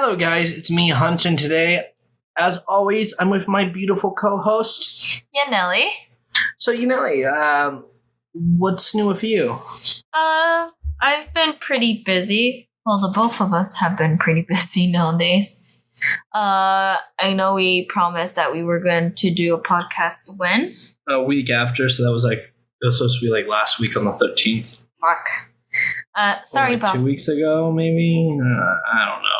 Hello, guys. It's me, Hunter, and today, as always, I'm with my beautiful co-host, Yanely. So, Yanely, what's new with you? I've been pretty busy. Well, the both of us have been pretty busy nowadays. I know we promised that we were going to do a podcast when? A week after, so it was supposed to be last week on the 13th. Fuck. Sorry about 2 weeks ago, maybe? I don't know.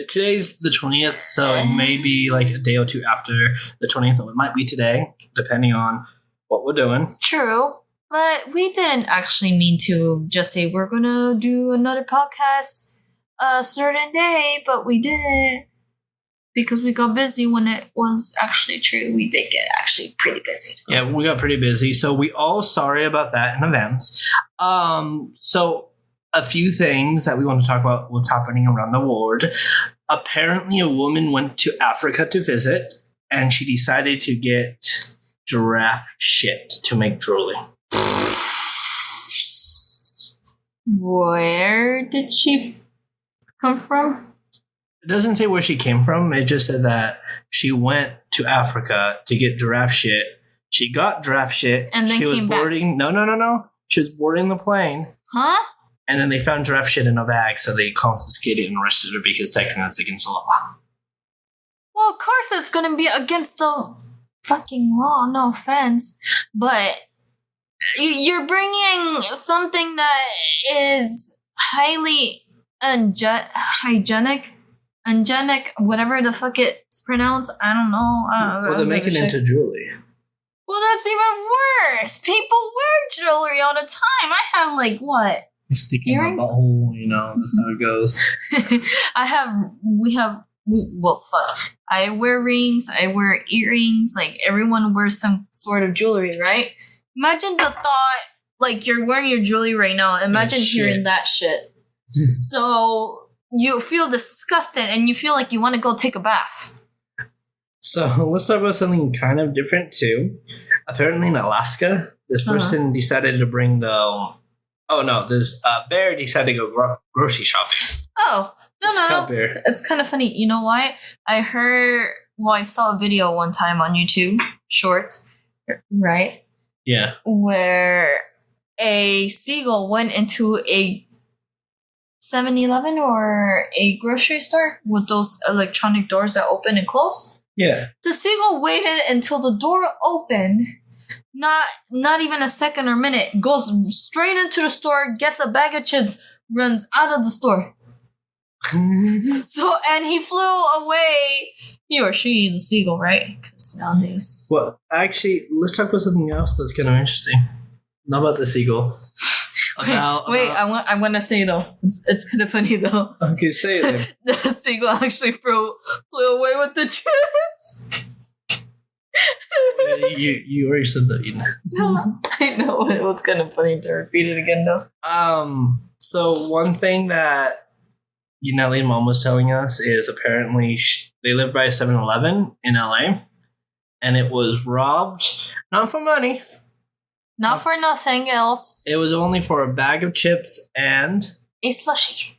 Today's the 20th, so it may be a day or two after the 20th, or it might be today, depending on what we're doing. True, but we didn't actually mean to just say we're gonna do another podcast a certain day, but we didn't because we got busy when it was actually true. We did get actually pretty busy. Yeah, we got pretty busy, so we all sorry about that in advance. So a few things that we want to talk about what's happening around the world. Apparently, a woman went to Africa to visit, and she decided to get giraffe shit to make jewelry. Where did she come from? It doesn't say where she came from. It just said that she went to Africa to get giraffe shit. She got giraffe shit. And then she was came boarding. back. No. She was boarding the plane. Huh? And then they found giraffe shit in a bag, so they confiscated and arrested her because technically it's against the law. Well, of course it's gonna be against the fucking law, no offense. But you're bringing something that is highly hygienic, whatever the fuck it's pronounced. I don't know. Well, they make it into jewelry. Well, that's even worse. People wear jewelry all the time. I have what? Sticking in my butthole, that's how it goes. Well, fuck. I wear rings, I wear earrings, everyone wears some sort of jewelry, right? Imagine the thought, you're wearing your jewelry right now. Imagine hearing that shit. So, you feel disgusted and you feel like you want to go take a bath. So, let's talk about something kind of different, too. Apparently in Alaska, this person decided to bring this bear decided to go grocery shopping. Oh, no. Bear. It's kind of funny. You know why? I saw a video one time on YouTube, Shorts, right? Yeah. Where a seagull went into a 7-Eleven or a grocery store with those electronic doors that open and close. Yeah. The seagull waited until the door opened. Not even a second or minute, goes straight into the store, gets a bag of chips, runs out of the store. And he flew away. He or she, the seagull, right? Because nowadays. Well, actually, let's talk about something else that's kind of interesting. Not about the seagull. I want to say though. It's kind of funny though. Okay, say it then. The seagull actually flew away with the chips. You already said that, No, I know. It was kind of funny to repeat it again, though. So one thing that Yanely's mom was telling us is apparently they live by a 7-Eleven in LA, and it was robbed, not for money. Not for nothing else. It was only for a bag of chips and a slushie.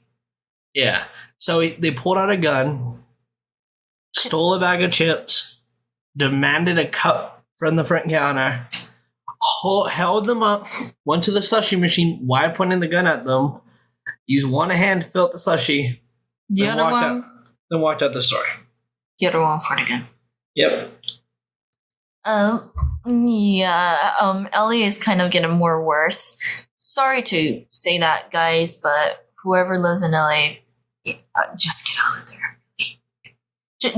Yeah. So they pulled out a gun, stole a bag of chips, demanded a cup from the front counter, held them up, went to the slushie machine while pointing the gun at them, used one hand to fill up the slushie, then walked out the store. The other one for the gun. Yep. LA is kind of getting more worse. Sorry to say that, guys, but whoever lives in LA, just get out of there.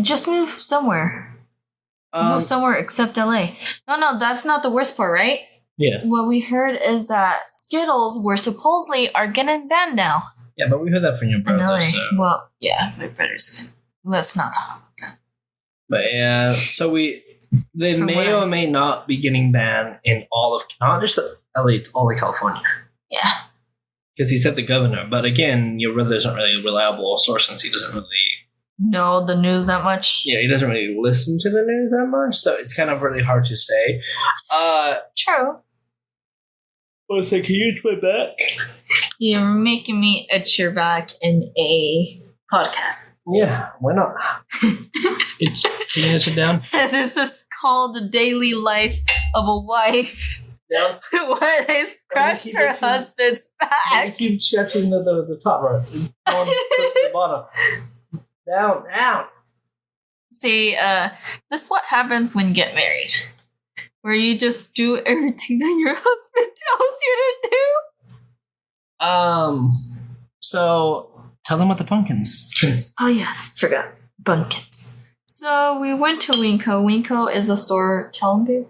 Just move somewhere. Move somewhere except LA. No, that's not the worst part, right? Yeah. What we heard is that Skittles supposedly are getting banned now. Yeah, but we heard that from your brother. So. Well, yeah, my brothers. Let's not talk about that. But yeah, so they may or may not be getting banned in all of, not just LA, all of California. Yeah. Because he said the governor. But again, your brother isn't really a reliable source since he doesn't really know the news that much. Yeah, he doesn't really listen to the news that much, so it's kind of really hard to say. True. Well, so can you itch my back? You're making me itch your back in a podcast. Yeah, why not? Can you sit down? This is called the daily life of a wife. Down. Where they scratched her husband's I back. keep stretching the top right. Going to the bottom. Down. See, this is what happens when you get married. Where you just do everything that your husband tells you to do. So tell them about the pumpkins. Oh yeah, forgot. Pumpkins. So we went to Winco. Winco is a store. Tell them, babe.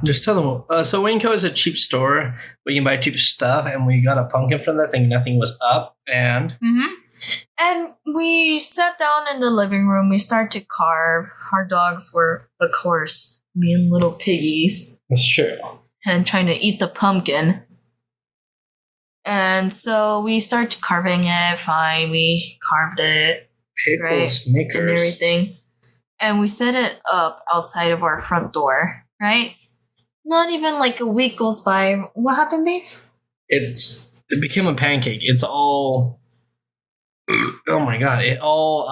Just tell them. So Winco is a cheap store where you can buy cheap stuff, and we got a pumpkin from that thing. Nothing was up, and And we sat down in the living room. We started to carve. Our dogs were, of course, being little piggies that's true. and trying to eat the pumpkin. And so we started carving it. Fine, we carved it. Pickle Right, Snickers and everything. And we set it up outside of our front door, right? Not even like a week goes by. What happened, babe? It became a pancake. It's all. Oh my god! It all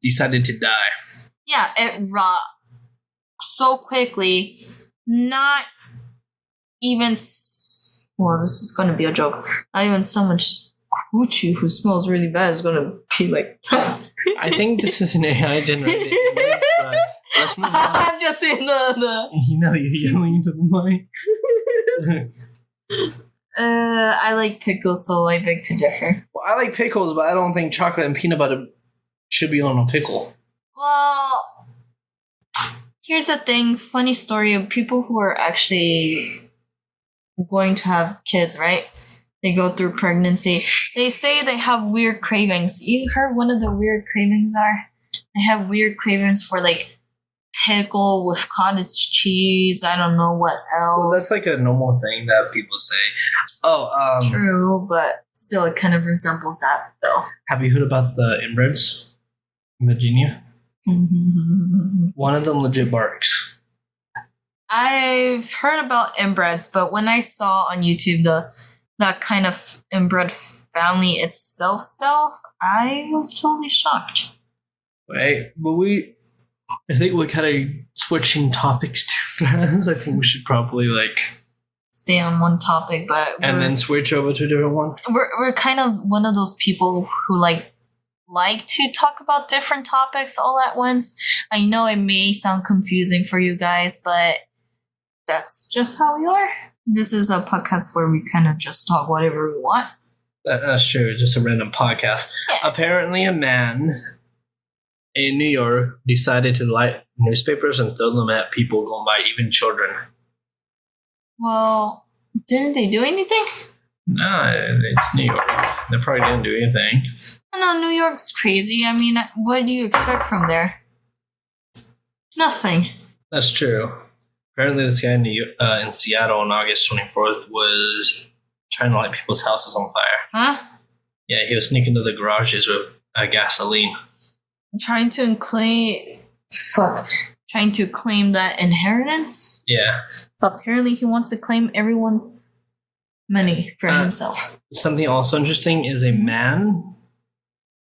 decided to die. Yeah, it rot so quickly. Not even. Well, this is going to be a joke. Not even someone coochie who smells really bad is going to be like. I think this is an AI generated image, but let's move on. I'm just saying the. You know you're yelling into the mic. I like pickles, so I beg to differ. Well, I like pickles, but I don't think chocolate and peanut butter should be on a pickle. Well, here's the thing. Funny story of people who are actually going to have kids, right? They go through pregnancy. They say they have weird cravings. You heard one of the weird cravings are? They have weird cravings for like pickle with cottage cheese. I don't know what else. Well, that's like a normal thing that people say. Oh, True, but still it kind of resembles that though. have you heard about the inbreds in Virginia? One of them legit barks. I've heard about inbreds, but when I saw on YouTube that kind of inbred family itself, I was totally shocked. Right, but I think we're kind of switching topics too fast. I think we should probably Stay on one topic, but and then switch over to a different one. We're kind of one of those people who like to talk about different topics all at once. I know it may sound confusing for you guys, but that's just how we are. This is a podcast where we kind of just talk whatever we want. That's true. It's just a random podcast. Yeah. Apparently, a man in New York decided to light newspapers and throw them at people going by, even children. Well, didn't they do anything? No, it's New York. They probably didn't do anything. No, New York's crazy. I mean, what do you expect from there? Nothing. That's true. Apparently, this guy in Seattle on August 24th was trying to light people's houses on fire. Huh? Yeah, he was sneaking to the garages with gasoline. Trying to claim that inheritance? Yeah. Apparently he wants to claim everyone's money for himself. Something also interesting is a man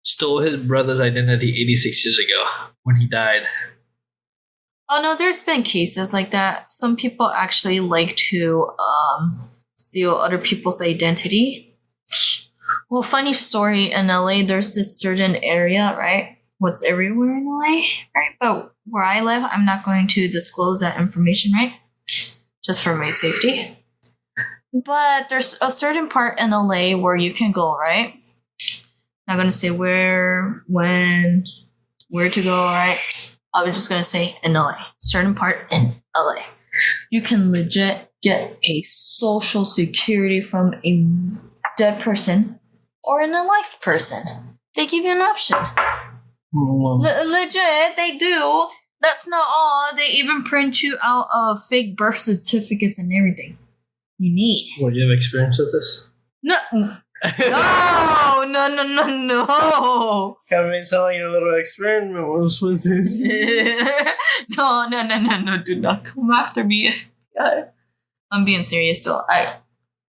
stole his brother's identity 86 years ago when he died. Oh no, there's been cases like that. Some people actually like to steal other people's identity. Well, funny story, in LA there's this certain area, right? What's everywhere in LA, right? But where I live, I'm not going to disclose that information, right? Just for my safety. But there's a certain part in LA where you can go, right? Not going to say where, when, where to go, right? I'm just going to say in LA. Certain part in LA. You can legit get a social security from a dead person or an alive person. They give you an option. Legit, they do. That's not all. They even print you out of fake birth certificates and everything you need. What, do you have experience with this? No. No. Kind of made it sound like a little experiment was with this. No. Do not come after me. God. I'm being serious though.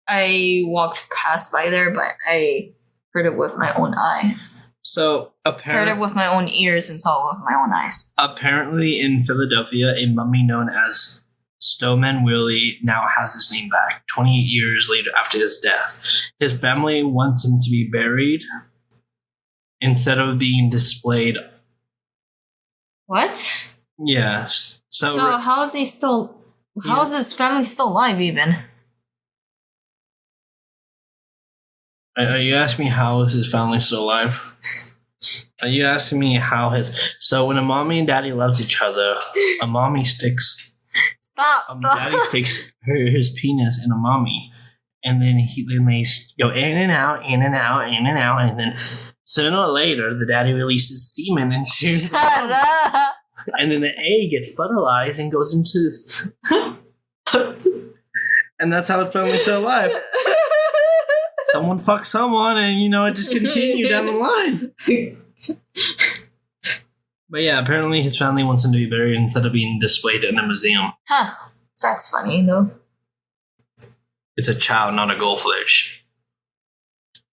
I walked past by there, but I heard it with my own eyes. So Heard apparently, it with my own ears and saw it with my own eyes. apparently in Philadelphia, a mummy known as Stoneman Willie now has his name back 28 years later after his death. His family wants him to be buried instead of being displayed. What? Yes. So how is he still? How is his family still alive? Even? Are you asking me how is his family still alive? Are you asking me how his... So when a mommy and daddy loves each other, a mommy sticks... Stop! Daddy sticks his penis in a mommy. And then they go in and out, in and out, in and out. And then sooner or later, the daddy releases semen into... Shut up! And then the egg gets fertilized and goes into... And that's how his family's still alive. Someone fucked someone, and it just continued down the line. But yeah, apparently his family wants him to be buried instead of being displayed in a museum. Huh. That's funny, though. It's a child, not a goldfish.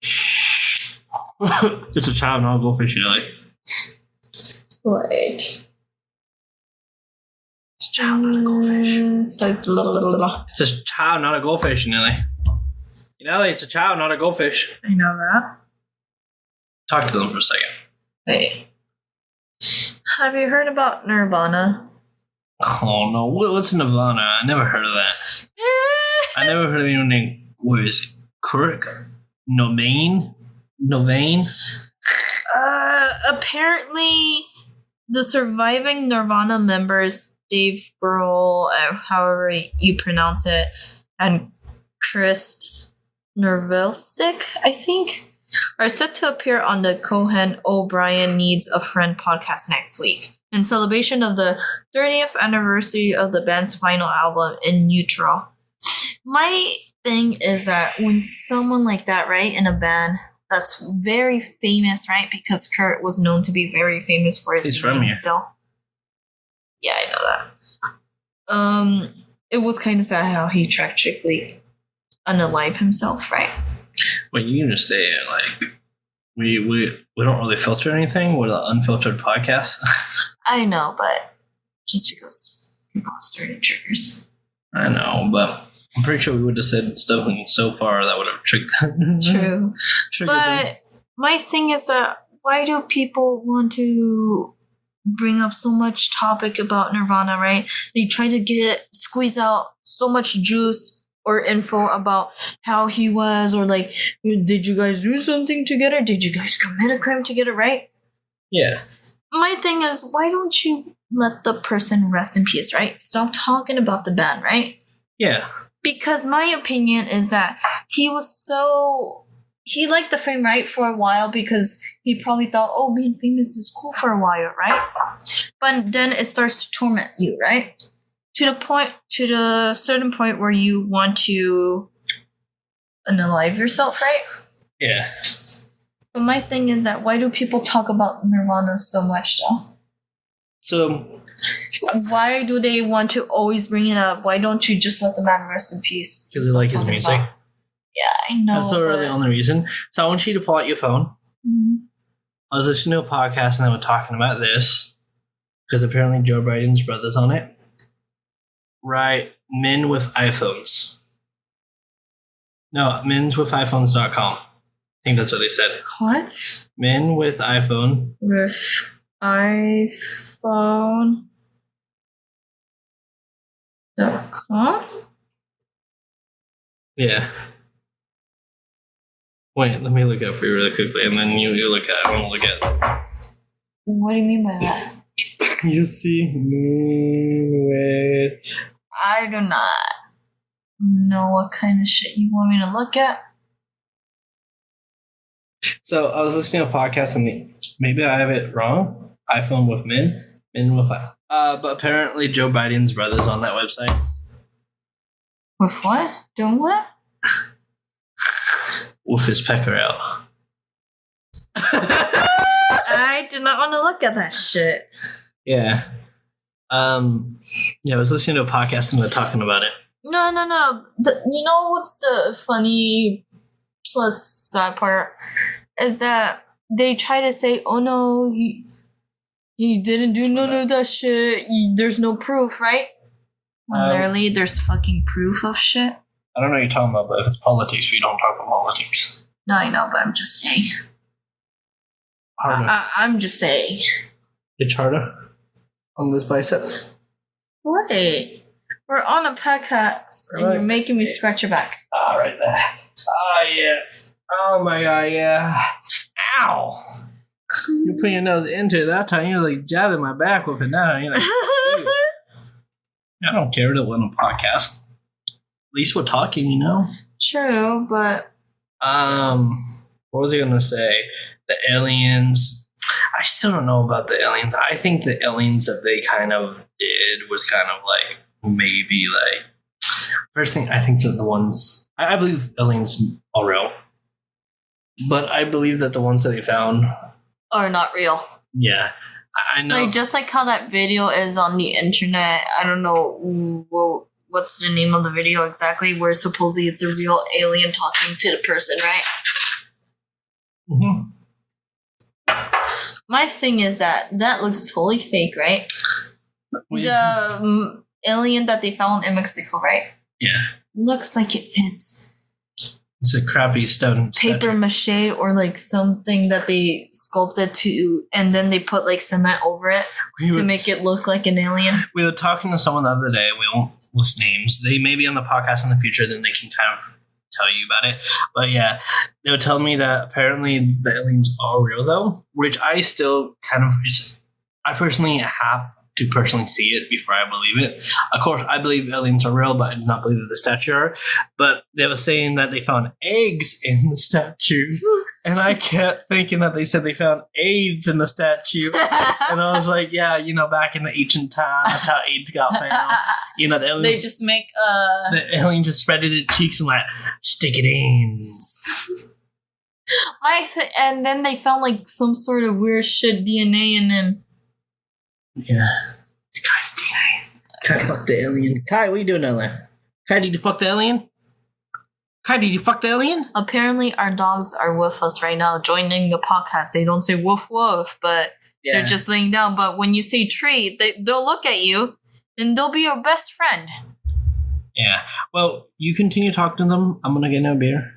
It's a child, not a goldfish, Wait. It's a child, not a goldfish. It's a child, not a goldfish, Nelly. Nelly, it's a child, not a goldfish. I know that. Talk to them for a second. Wait. Have you heard about Nirvana? Oh no, what's Nirvana? I never heard of that. I never heard of anyone named, what is it? Kirk? Novain? Apparently, the surviving Nirvana members, Dave Grohl, however you pronounce it, and Chris Novoselic, I think, are set to appear on the Cohen O'Brien Needs a Friend podcast next week in celebration of the 30th anniversary of the band's final album, In Neutral. My thing is that when someone like that, right, in a band that's very famous, right, because Kurt was known to be very famous for his He's from name here. still. Yeah, I know that. It was kind of sad how he tragically unalive himself, right? Well, you can just say it like we don't really filter anything. We're an unfiltered podcast. I know, but just because people have certain triggers. I know, but I'm pretty sure we would have said stuff so far that would have triggered them. True. Triggered them. But my thing is that why do people want to bring up so much topic about Nirvana, right? They try to squeeze out so much juice or info about how he was, or like, did you guys do something together? Did you guys commit a crime together, right? Yeah. My thing is, why don't you let the person rest in peace, right? Stop talking about the band, right? Yeah. Because my opinion is that he liked the fame, right, for a while because he probably thought, oh, being famous is cool for a while, right? But then it starts to torment you, right? To the certain point where you want to unalive yourself, right? Yeah. But my thing is that why do people talk about Nirvana so much, though? So Why do they want to always bring it up? Why don't you just let the man rest in peace? because they like his music. Yeah, I know. That's literally the only reason. So I want you to pull out your phone. Mhm. I was listening to a podcast and they were talking about this because apparently Joe Biden's brother's on it. Right, men with iPhones. No, menswithiphones.com. I think that's what they said. What? Men with iPhone. With iPhone.com? Yeah. Wait, let me look it up for you really quickly, and then you look at it. I want to look at it. What do you mean by that? You see men with... I do not know what kind of shit you want me to look at. So I was listening to a podcast, and maybe I have it wrong. iPhone with men with... but apparently Joe Biden's brother's on that website. With what? Doing what? With his pecker out. I do not want to look at that shit. Yeah. Yeah, I was listening to a podcast and they're talking about it. No. You know what's the funny plus sad part? is that they try to say, oh no, he didn't do none of that shit. There's no proof, right? When literally there's fucking proof of shit. I don't know what you're talking about, but if it's politics, we don't talk about politics. No, I know, but I'm just saying. I'm just saying. It's harder on this bicep. Wait. We're on a podcast, and you're making me scratch your back. Right there. Oh, yeah. Oh, my God, yeah. Ow. You put your nose into it that time. You're like jabbing my back with it now. You're like, I don't care. It wasn't a podcast. At least we're talking, you know? True, but... What was I going to say? The aliens. I still don't know about the aliens. I think the aliens that they kind of did was kind of like, maybe like... First thing, I think that the ones... I believe aliens are real. But I believe that the ones that they found... are not real. Yeah. I know. Like, just like how that video is on the internet. I don't know what's the name of the video exactly, where supposedly it's a real alien talking to the person, right? Mm-hmm. My thing is that looks totally fake, right? The alien that they found in Mexico, right? Yeah. Looks like it's a crappy stone paper mache or like something that they sculpted to, and then they put like cement over it to make it look like an alien. We were talking to someone the other day. We won't list names. They may be on the podcast in the future, then they can kind of tell you about it. But yeah, they were telling me that apparently the aliens are real though, which I still kind of, I personally have to personally see it before I believe it. Of course, I believe aliens are real, but I do not believe that the statue are. But they were saying that they found eggs in the statue. And I kept thinking that they said they found AIDS in the statue. And I was like, yeah, you know, back in the ancient time, that's how AIDS got found. You know, the aliens, they just make the alien just spread it its cheeks and like, stick it in. And then they found like some sort of weird shit DNA and then... Yeah. The guy's DNA. Kai fucked the alien. Kai, what are you doing down there? Kai, did you fuck the alien? Kai, did you fuck the alien? Apparently our dogs are with us right now, joining the podcast. They don't say woof woof, but they're just laying down. But when you say treat, they'll look at you and they'll be your best friend. Yeah. Well, you continue talking to them. I'm going to get a beer.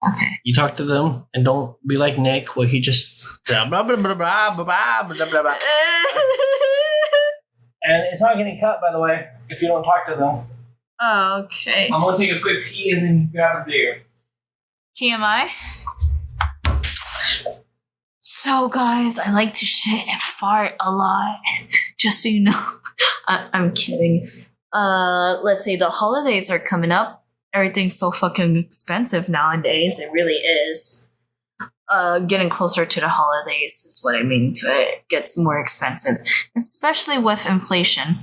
Okay. You talk to them and don't be like Nick where he just blah blah blah blah blah blah blah blah blah. And it's not getting cut, by the way, if you don't talk to them. Oh, okay. I'm gonna take a quick pee and then grab a beer. TMI. So guys, I like to shit and fart a lot. Just so you know. I'm kidding. Let's say the holidays are coming up. Everything's so fucking expensive nowadays. It really is. Getting closer to the holidays is what I mean to it. It gets more expensive. Especially with inflation.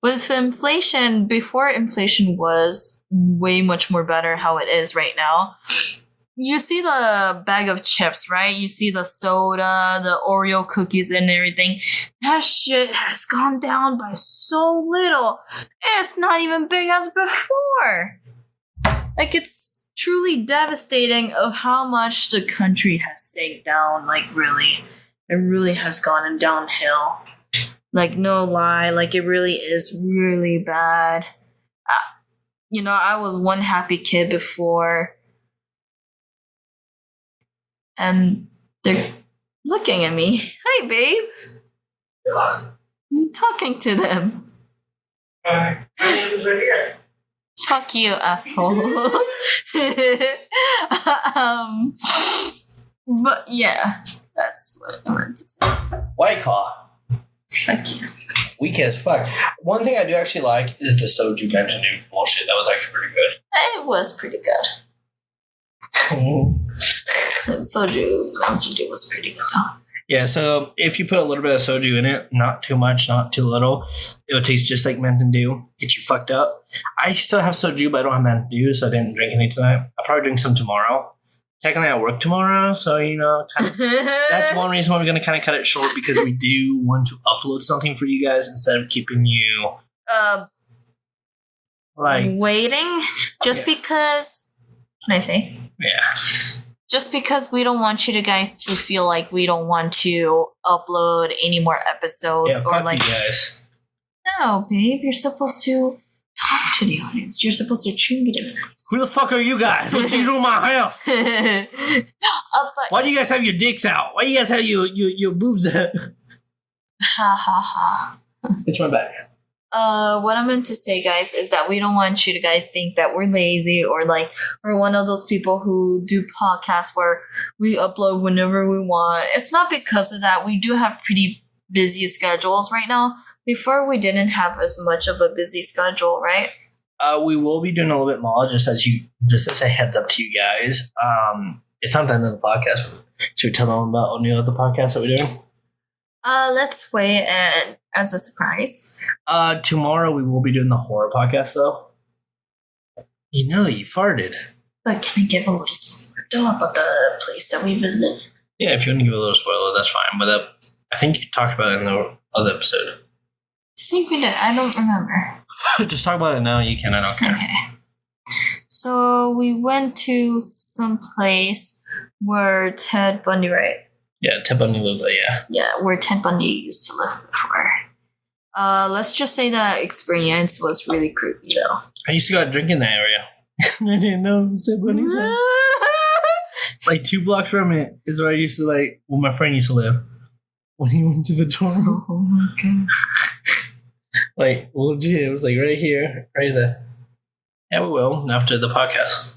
With inflation, before inflation was way much more better how it is right now. You see the bag of chips, right? You see the soda, the Oreo cookies and everything. That shit has gone down by so little. It's not even big as before. Like, it's truly devastating of how much the country has sank down. Like, really. It really has gone downhill. Like, no lie. Like, it really is really bad. You know, I was one happy kid before. And they're looking at me. Hi, babe. I'm talking to them. My name is right here. Fuck you, asshole. But yeah, that's what I meant to say. White Claw. Fuck you. Weak as fuck. One thing I do actually like is the soju Mountain Dew bullshit. That was actually pretty good. It was pretty good. Soju Mountain Dew was pretty good though. Yeah, so if you put a little bit of soju in it, not too much, not too little, it would taste just like Mountain Dew. Get you fucked up. I still have soju, but I don't have Mountain Dew, so I didn't drink any tonight. I'll probably drink some tomorrow. Technically, I work tomorrow, so, you know, that's one reason why we're going to kind of cut it short, because we do want to upload something for you guys instead of keeping you, waiting, just because, can I say? Yeah. just because we don't want you guys to feel like we don't want to upload any more episodes Yeah, or fuck like you guys. no, babe, you're supposed to talk to the audience. You're supposed to treat them nice. Who the fuck are you guys? What you do in my house? Why do you guys have your dicks out? Why do you guys have your boobs out? Ha ha ha. It's my back. What I meant to say, guys, is that we don't want you to guys think that we're lazy or like we're one of those people who do podcasts where we upload whenever we want. It's not because of that. We do have pretty busy schedules right now. Before we didn't have as much of a busy schedule, right? We will be doing a little bit more, just as a heads up to you guys. It's not the end of the podcast. Should we tell them about any other podcasts that we're doing? Let's wait and as a surprise. Tomorrow we will be doing the horror podcast, though. You know, you farted. But can I give a little spoiler though about the place that we visit? Yeah, if you want to give a little spoiler, that's fine. But I think you talked about it in the other episode. I think we did. I don't remember. Just talk about it now. You can. I don't care. Okay. So we went to some place where Ted Bundy, right? Yeah, Ted Bundy lived there, yeah. Yeah, where Ted Bundy used to live before. Let's just say that experience was really creepy, though. I used to go out drinking in that area. I didn't know it was Ted Bundy's house. Like 2 blocks from it is where I used to my friend used to live. When he went to the dorm. Oh my god. Legit, it was right here, right there. Yeah, we will, after the podcast.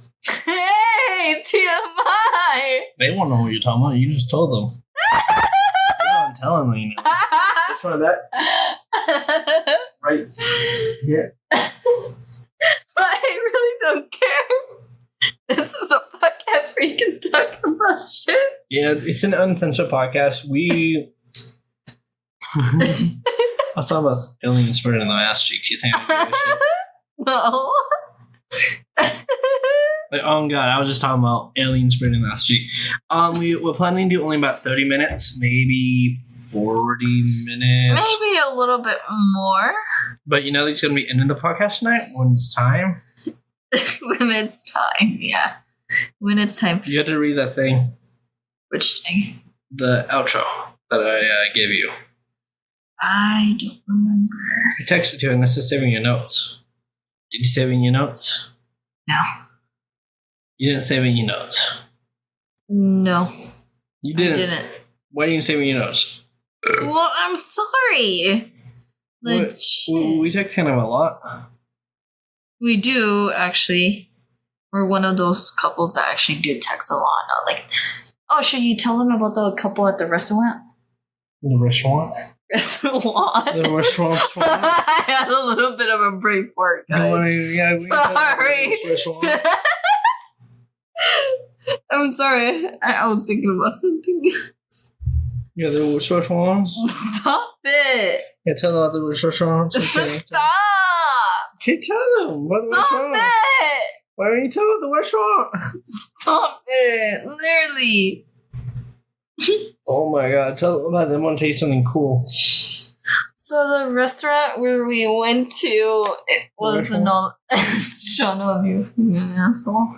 Hey, TMI! They won't know what you're talking about. You just told them. You're not telling them, you know. Just one of that. Right. Yeah. But I really don't care. This is a podcast where you can talk about shit. Yeah, it's an uncensored podcast. I was talking about aliens spreading in the ass cheeks. You think I'm doing shit? No. Oh god, I was just talking about aliens spreading in the ass cheek. We're planning to do only about 30 minutes, maybe 40 minutes. Maybe a little bit more. But you know, he's going to be ending the podcast tonight when it's time. When it's time, yeah. When it's time. You have to read that thing. Which thing? The outro that I gave you. I don't remember. I texted you and this is saving your notes. Did you save in your notes? No. You didn't save in your notes. No. You didn't? I didn't. Why didn't you save in your notes? Well, I'm sorry. Legit. We text kind of a lot. We do, actually. We're one of those couples that actually do text a lot. Not should you tell them about the couple at the restaurant? The restaurant? Restaurant? The restaurant. I had a little bit of a brain fart, guys. Sorry. I'm sorry. I was thinking about something else. Yeah, the restaurants. Stop it. Yeah, tell them about the restaurants. Stop. Okay, tell them. Stop it. Why don't you tell them the restaurant? Stop it. Literally. Oh my god, tell them about them. Want to taste something cool. So the restaurant where we went to, it was an all shut up, you asshole.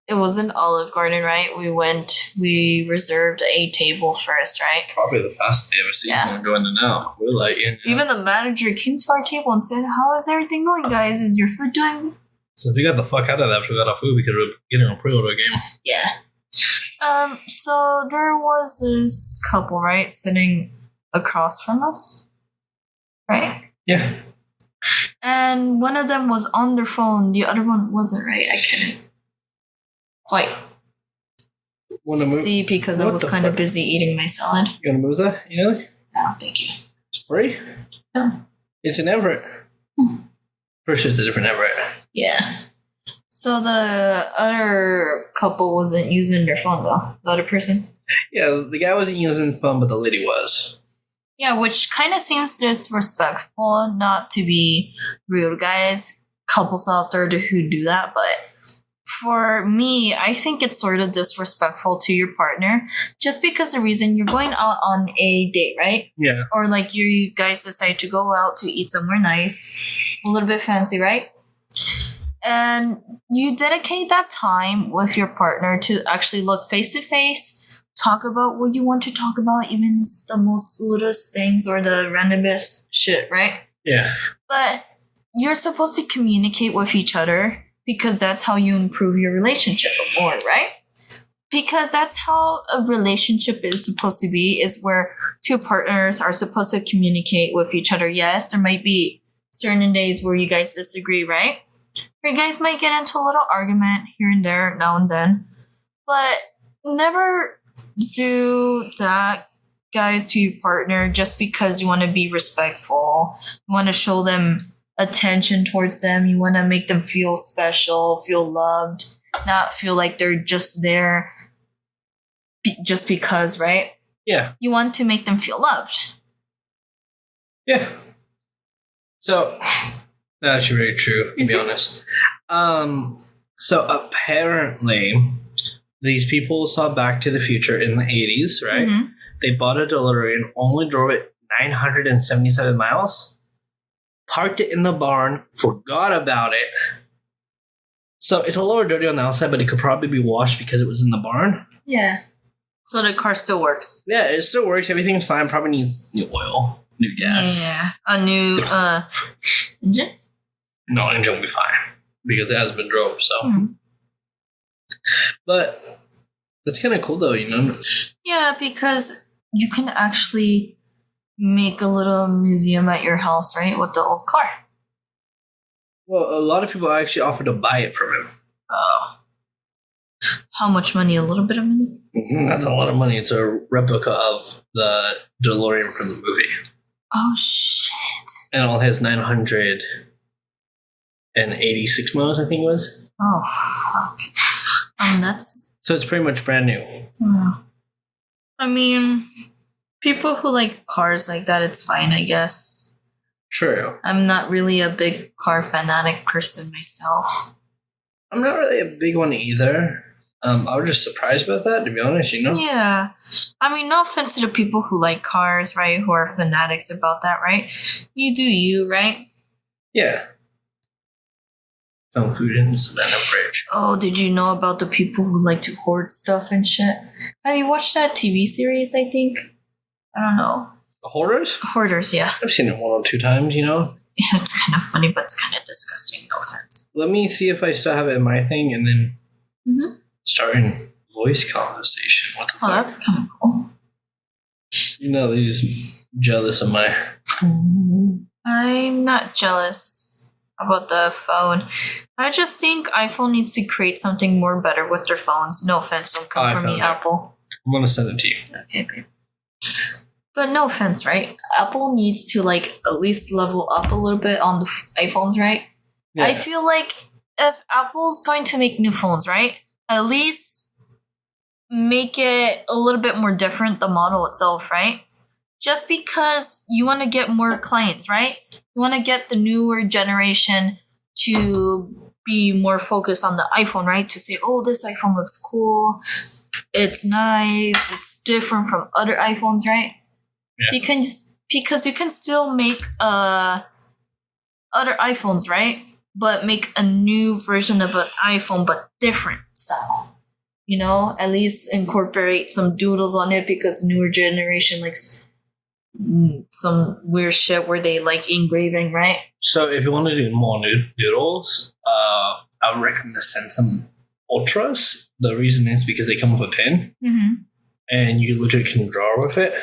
It was an Olive Garden, right? We reserved a table first, right? Probably the fastest they ever seen someone go in and out. We're like, even the manager came to our table and said, "How is everything going, guys? Is your food doing?" So if we got the fuck out of that after we got our food, we could have getting a pre-order game. Yeah. So there was this couple, right, sitting across from us, right? Yeah. And one of them was on their phone. The other one wasn't, right? I couldn't quite see because I was kind of busy eating my salad. You want to move that, No, thank you. It's free? No. It's an Everett. Pretty sure it's a different Everett. Yeah. So the other couple wasn't using their phone, though. The other person? Yeah, the guy wasn't using the phone, but the lady was. Yeah, which kind of seems disrespectful, not to be rude, guys. Couples out there who do that, but for me, I think it's sort of disrespectful to your partner just because the reason you're going out on a date, right? Yeah. Or you guys decide to go out to eat somewhere nice, a little bit fancy, right? And you dedicate that time with your partner to actually look face to face, talk about what you want to talk about, even the most littlest things or the randomest shit, right? Yeah. But you're supposed to communicate with each other because that's how you improve your relationship more, right? Because that's how a relationship is supposed to be, is where two partners are supposed to communicate with each other. Yes, there might be certain days where you guys disagree, right? Or you guys might get into a little argument here and there, now and then. But never do that, guys, to your partner just because you want to be respectful. You want to show them attention towards them. You want to make them feel special, feel loved, not feel like they're just there just because, right? Yeah. You want to make them feel loved. Yeah. So that's very true, to be honest. So apparently these people saw Back to the Future in the 80s, right? Mm-hmm. They bought a DeLorean, only drove it 977 miles, parked it in the barn, forgot about it. So it's a little dirty on the outside, but it could probably be washed because it was in the barn. Yeah. So the car still works. Yeah, it still works. Everything's fine. Probably needs new oil, new gas. Yeah. A new engine? No, engine will be fine because it has been drove. So, But that's kind of cool, though. You know. Yeah, because you can actually make a little museum at your house, right, with the old car. Well, a lot of people actually offered to buy it from him. Oh. How much money? A little bit of money? Mm-hmm, that's a lot of money. It's a replica of the DeLorean from the movie. Oh, shit. And all has 986 miles, I think it was. Oh, fuck. That's... So it's pretty much brand new. I mean, people who like cars like that, it's fine, I guess. True. I'm not really a big car fanatic person myself. I'm not really a big one either. I was just surprised about that, to be honest, you know? Yeah. I mean, no offense to the people who like cars, right? Who are fanatics about that, right? You do you, right? Yeah. Found food in the Savannah fridge. Oh, did you know about the people who like to hoard stuff and shit? Have you watched that TV series, I think? I don't know. The Hoarders? Hoarders, yeah. I've seen it 1 or 2 times, you know? Yeah, it's kind of funny, but it's kind of disgusting, no offense. Let me see if I still have it in my thing and then starting voice conversation. What the fuck? Oh, that's kind of cool. You know, they're just jealous of my... I'm not jealous about the phone. I just think iPhone needs to create something more better with their phones. No offense, don't come for me, Apple. I'm going to send it to you. Okay, babe. But no offense, right? Apple needs to like at least level up a little bit on the iPhones, right? Yeah. I feel like if Apple's going to make new phones, right? At least make it a little bit more different, the model itself, right? Just because you want to get more clients, right? You want to get the newer generation to be more focused on the iPhone, right? To say, oh, this iPhone looks cool. It's nice. It's different from other iPhones, right? Yeah. Because you can still make other iPhones, right? But make a new version of an iPhone, but different style. You know, at least incorporate some doodles on it because newer generation likes some weird shit where they like engraving, right? So if you want to do more doodles, I would recommend to send some Ultras. The reason is because they come with a pen, and you legit can draw with it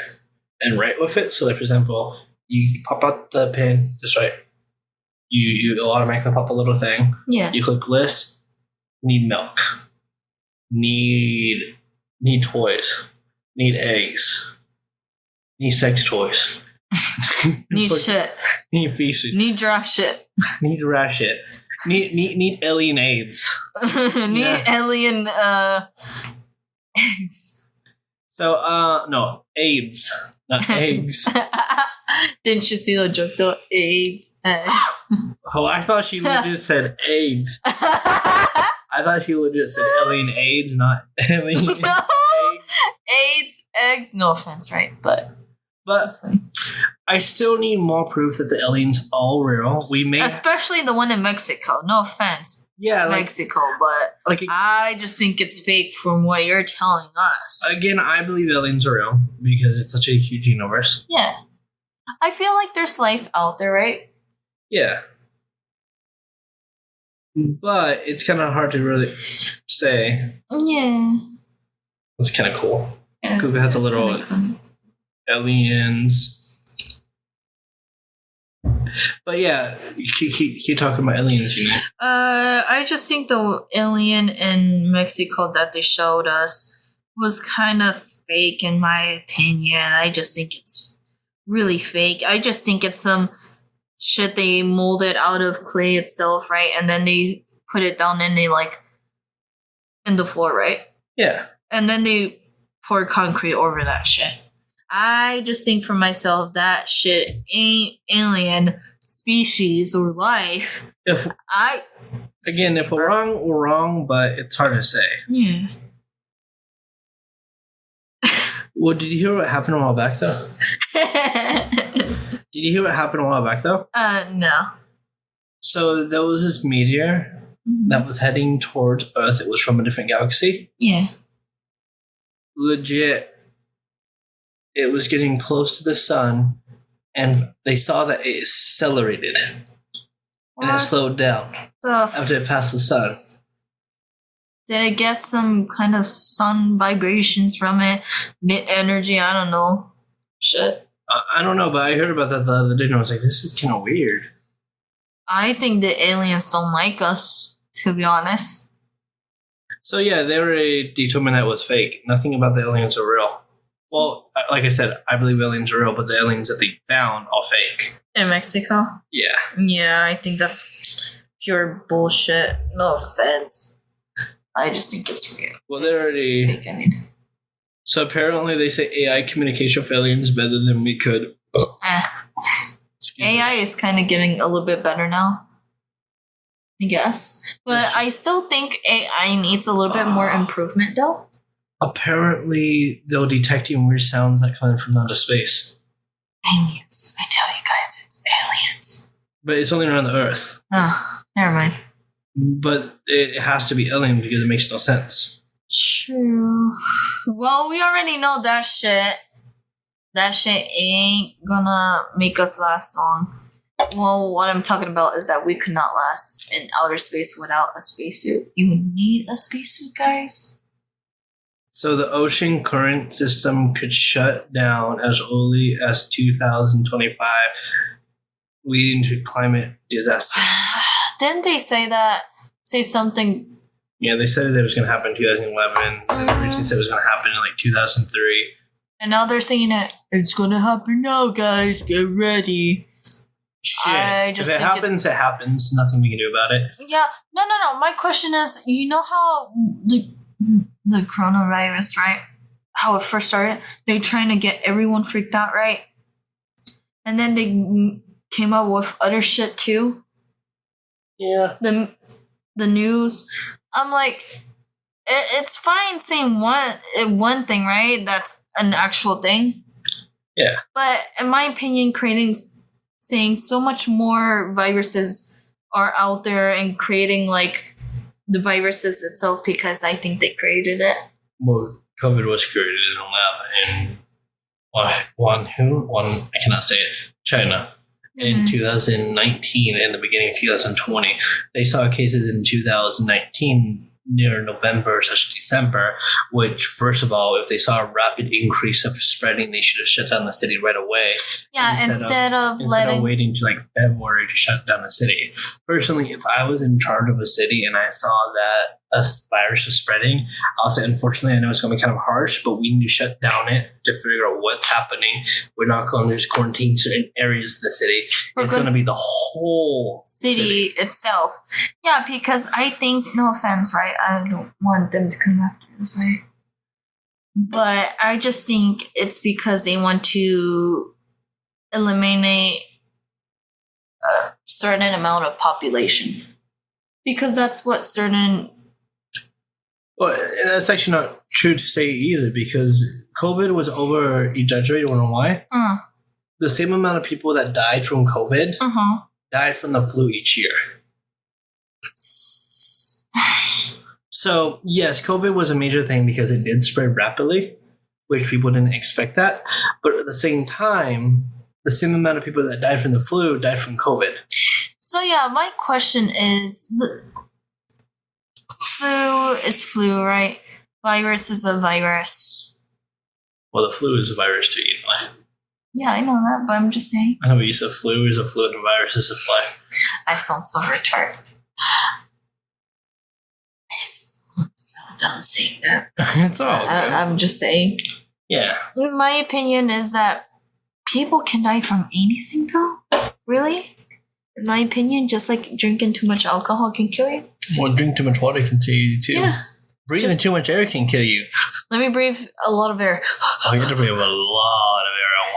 and write with it. So, like, for example, you pop out the pen, just right. You automatically pop a little thing. Yeah. You click list. Need milk. Need toys. Need eggs. Need sex toys. Need shit. Need feces. Need giraffe shit. Need giraffe shit. Need alien AIDS. Need alien eggs. So no, AIDS, not eggs. Didn't you see the joke though? AIDS, eggs. Oh, I thought she legit said AIDS. I thought she legit said alien AIDS, not alien eggs. AIDS, eggs. No offense, right? But I still need more proof that the aliens are real. We may, especially the one in Mexico. No offense, Mexico, but I just think it's fake from what you're telling us. Again, I believe aliens are real because it's such a huge universe. Yeah, I feel like there's life out there, right? Yeah. But it's kind of hard to really say. Yeah. It's kind of cool. Yeah, Google has a little aliens. But yeah, keep talking about aliens, you know. I just think the alien in Mexico that they showed us was kind of fake, in my opinion. I just think it's really fake. I just think it's some shit they molded out of clay itself, right? And then they put it down and they in the floor, right? Yeah. And then they pour concrete over that shit. I just think for myself that shit ain't alien species or life. If we're wrong, we're wrong, but it's hard to say. Yeah. Well, did you hear what happened a while back though? Did you hear what happened a while back though? No. So there was this meteor that was heading towards Earth. It was from a different galaxy. Yeah. Legit. It was getting close to the sun, and they saw that it accelerated. What? And it slowed down after it passed the sun. Did it get some kind of sun vibrations from it? The energy, I don't know. Shit. I don't know, but I heard about that the other day, and I was like, this is kind of weird. I think the aliens don't like us, to be honest. So yeah, they already determined that was fake. Nothing about the aliens are real. Well, like I said, I believe aliens are real, but the aliens that they found are fake. In Mexico? Yeah. Yeah, I think that's pure bullshit. No offense. I just think it's real. Well, they're already... fake, I mean. So apparently they say AI communication with aliens better than we could. AI is kind of getting a little bit better now, I guess. But I still think AI needs a little bit more improvement, though. Apparently, they're detecting weird sounds that come in from outer space. Aliens. I tell you guys, it's aliens. But it's only around the Earth. Oh, never mind. But it has to be alien because it makes no sense. True. Well, we already know that shit. That shit ain't gonna make us last long. Well, what I'm talking about is that we could not last in outer space without a spacesuit. You need a spacesuit, guys. So the ocean current system could shut down as early as 2025, leading to climate disaster. Didn't they say that? Say something. Yeah, they said that it was going to happen in 2011. They originally said it was going to happen in like 2003. And now they're saying it. It's going to happen now, guys. Get ready. Shit. If it happens, it happens. Nothing we can do about it. Yeah. No. My question is, you know how the coronavirus, right? How it first started? They're trying to get everyone freaked out, right? And then they came up with other shit too. Yeah. The news. I'm like, it's fine saying one thing, right? That's an actual thing. Yeah. But in my opinion, saying so much more viruses are out there and creating like the viruses itself, because I think they created it. Well, COVID was created in a lab in I cannot say it, China. In 2019, in the beginning of 2020, they saw cases in 2019 near November / December, which, first of all, if they saw a rapid increase of spreading, they should have shut down the city right away. Yeah, instead of waiting to like February to shut down the city. Personally, if I was in charge of a city and I saw that a virus was spreading, I'll say, unfortunately, I know it's going to be kind of harsh, but we need to shut down it to figure out what's happening. We're not going to just quarantine certain areas of the city. It's going to be the whole city itself. Yeah, because I think, no offense, right? I don't want them to come after us, right? But I just think it's because they want to eliminate a certain amount of population. Because that's what certain... Well, that's actually not true to say either, because COVID was over-exaggerated. You want to know why? the same amount of people that died from COVID died from the flu each year. So, yes, COVID was a major thing because it did spread rapidly, which people didn't expect that. But at the same time, the same amount of people that died from the flu died from COVID. So, yeah, my question is, flu is flu, right? Virus is a virus. Well, the flu is a virus too, Yeah, I know that, but I'm just saying. I know, but you said flu is a flu and a virus is a fly. I sound so retarded. So dumb saying that. It's all good. I'm just saying. Yeah. My opinion is that people can die from anything, though. Really? In my opinion, just like drinking too much alcohol can kill you. Well, drink too much water can kill you too. Yeah. Breathing too much air can kill you. Let me breathe a lot of air. Oh, you have to breathe a lot of air at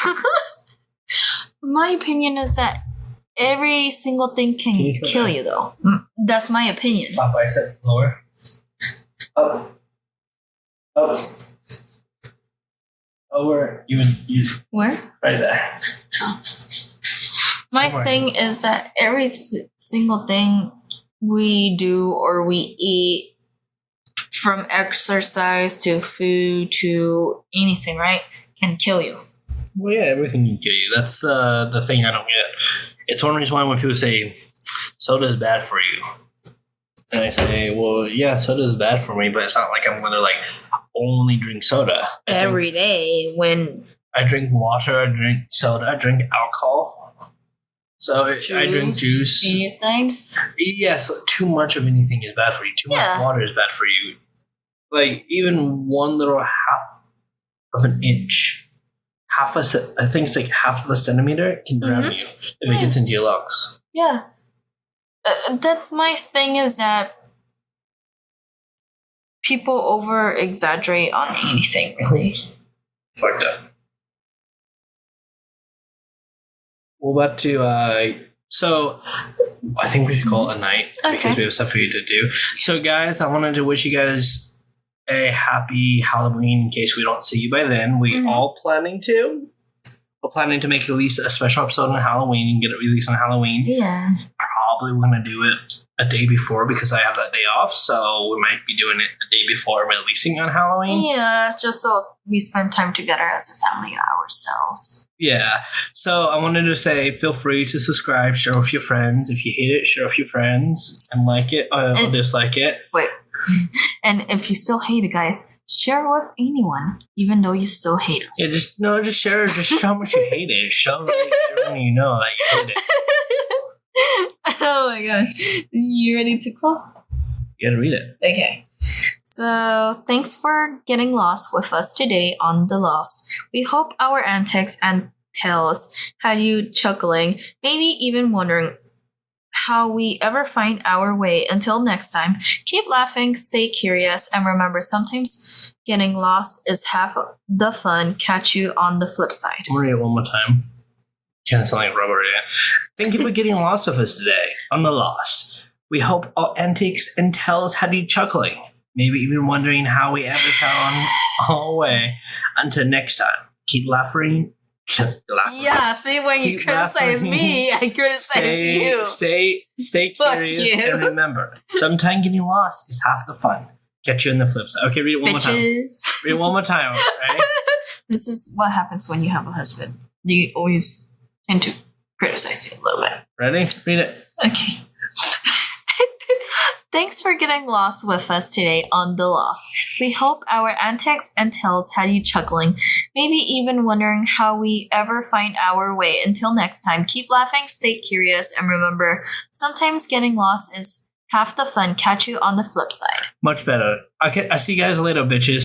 once. My opinion is that every single thing can kill you, though. That's my opinion. My bicep lower. Up. Over. You. Where? Right there. My thing is that every single thing we do or we eat, from exercise to food to anything, right, can kill you. Well, yeah, everything can kill you. That's the thing I don't get. It's one reason why when people say soda is bad for you, and I say, well, yeah, soda is bad for me, but it's not like I'm going to like only drink soda. Every day when I drink water, I drink soda, I drink alcohol. So I drink juice. Anything? Yes, too much of anything is bad for you. Too much water is bad for you. Like even one little half of an inch, I think it's like half of a centimeter can drown you if it gets into your lungs. Yeah. That's my thing is that people over exaggerate on anything, really. Fucked up. We're about to, so I think we should call it a night because we have stuff for you to do. So guys, I wanted to wish you guys a happy Halloween in case we don't see you by then. We're planning to make at least a special episode on Halloween and get it released on Halloween. Yeah. Probably we're going to do it a day before because I have that day off. So we might be doing it a day before releasing on Halloween. Yeah, just so we spend time together as a family ourselves. Yeah. So I wanted to say, feel free to subscribe, share with your friends. If you hate it, share with your friends and like it or dislike it. Wait. And if you still hate it, guys, share with anyone, even though you still hate us. Yeah, just share it. Just show how much you hate it. Show like everyone you know that you hate it. Oh my god. You ready to close? You gotta read it. Okay. So, thanks for getting lost with us today on The Lost. We hope our antics and tales had you chuckling, maybe even wondering how we ever find our way. Until next time, keep laughing, stay curious, and remember, sometimes getting lost is half the fun. Catch you on the flip side. I'm gonna read it one more time. Can't sound like rubber yet. Thank you for getting lost with us today on The Lost. We hope our antics and tales had you chuckling, maybe even wondering how we ever found our way. Until next time, keep laughing. Yeah, see, when you criticize me, I criticize you. Stay curious and remember, sometimes getting lost is half the fun. Catch you in the flip side. Okay, read it one more time. Read it one more time, right? This is what happens when you have a husband. You always tend to criticize you a little bit. Ready? Read it. Okay. Thanks for getting lost with us today on The Lost. We hope our antics and tales had you chuckling, maybe even wondering how we ever find our way. Until next time, keep laughing, stay curious, and remember, sometimes getting lost is half the fun. Catch you on the flip side. Much better. Okay, I see you guys later, bitches.